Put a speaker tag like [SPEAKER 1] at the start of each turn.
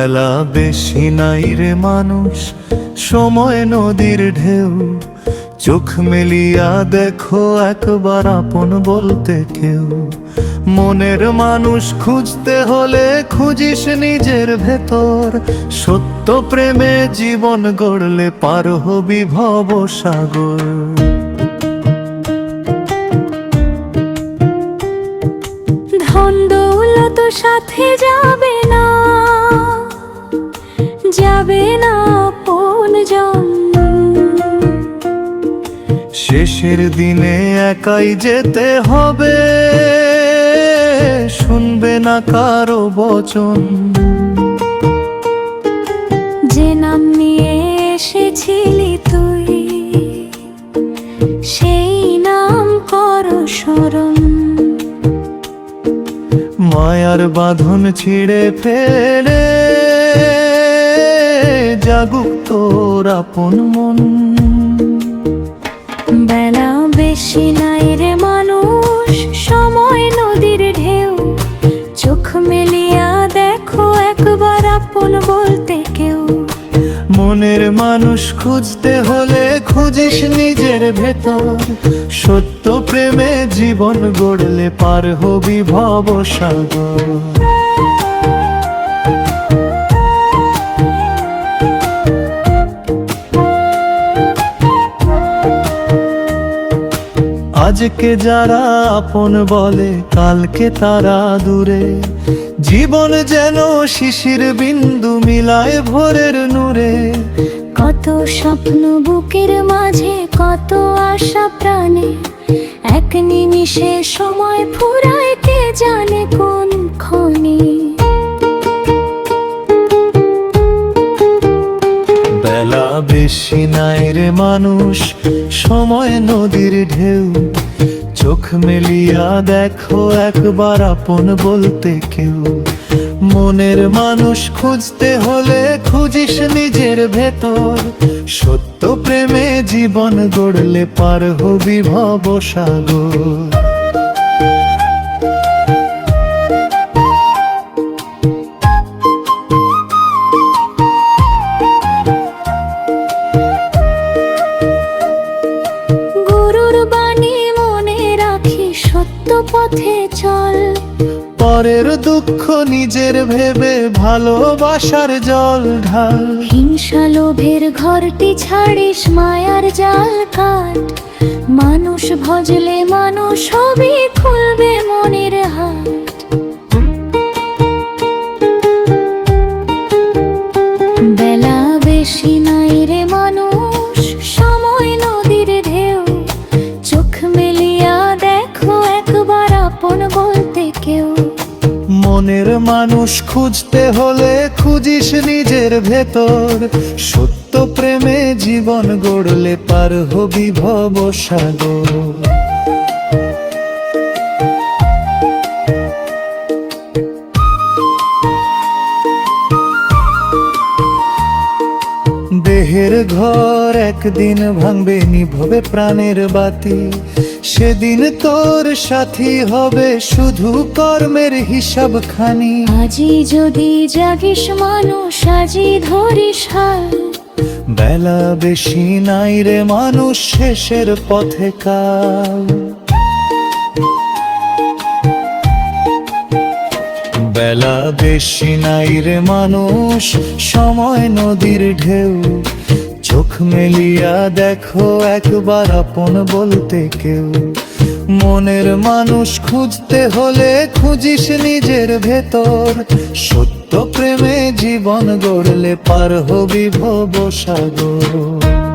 [SPEAKER 1] বেলা বেশি নাই রে মানুষ, সময় নদীর ঢেউ। চোখ মেলিয়া দেখো একবার আপন বলতে কেউ। মনের মানুষ খুঁজতে হলে খুঁজিস নিজের ভেতর। সত্য প্রেমে জীবন গড়লে পার হবি ভব সাগর।
[SPEAKER 2] ধন দৌলত সাথে যাবে না, যাবে না আপনজন।
[SPEAKER 1] শেষের দিনে একাই যেতে হবে, শুনবে না কারো বচন।
[SPEAKER 2] যে নাম নিয়ে এসেছিলি তুই, সেই নাম কর স্মরণ।
[SPEAKER 1] মায়ার বাঁধন ছিঁড়ে ফেলে জাগুক তোর আপন মন।
[SPEAKER 2] বেলা বেশি নাই রে মানুষ, সময় নদীর ঢেউ। চোখ মেলিয়া দেখো একবার আপন বলতে কেউ।
[SPEAKER 1] মনের মানুষ খুঁজতে হলে খুঁজিস নিজের ভেতর। সত্য প্রেমে জীবন গড়লে পার হবি ভব সাগর। আজকে যারা আপন বলে কালকে তারা দূরে। জীবন যেন শিশির বিন্দু মিলায় ভোরের নূরে।
[SPEAKER 2] কত স্বপ্ন বুকের মাঝে, কত আশা প্রাণে। এক নিমিষে সময় ফুরায় কে জানে কোন ক্ষণে।
[SPEAKER 1] বেলা বেশি নাই রে মানুষ, সময় নদীর ঢেউ। চোখ মেলিয়া দেখো একবার আপন বলতে কেউ। মনের মানুষ খুঁজতে হলে খুঁজিস নিজের ভেতর। সত্য প্রেমে জীবন গড়লে পার হবি ভব সাগর।
[SPEAKER 2] পথে চল,
[SPEAKER 1] পরের দুঃখ নিজের ভেবে ভালোবাসার জল ঢাল।
[SPEAKER 2] হিংসা লোভের ঘরটি ছাড়িস, মায়ার জাল কাট। মানুষ ভজলে মানুষ হবি, খুলবে মনের হাট। বেলা বেশি নাই রে মানুষ, সময় নদীর ঢেউ। চোখ মেলিয়া দেখো একবার আপন বলতে কেউ।
[SPEAKER 1] মনের মানুষ খুঁজতে হলে খুঁজিস নিজের ভেতর। সত্য প্রেমে জীবন গড়লে পার হবি ভব সাগর। দেহের ঘর একদিন ভাঙবে, নিভবে প্রাণের বাতি। সেদিন তোর সাথী হবে শুধু কর্মের হিসাব খানি।
[SPEAKER 2] আজি যদি জাগিস মানুষ, আজি ধরিস হাল।
[SPEAKER 1] বেলা বেশি নাই রে মানুষ, শেষের পথে কাল। বেলা বেশি নাই রে মানুষ, সময় নদীর ঢেউ। চোখ মেলিয়া দেখো একবার আপন বলতে কেউ। মনের মানুষ খুঁজতে হলে খুঁজিস নিজের ভেতর। সত্য প্রেমে জীবন গড়লে পার হবি ভব সাগর।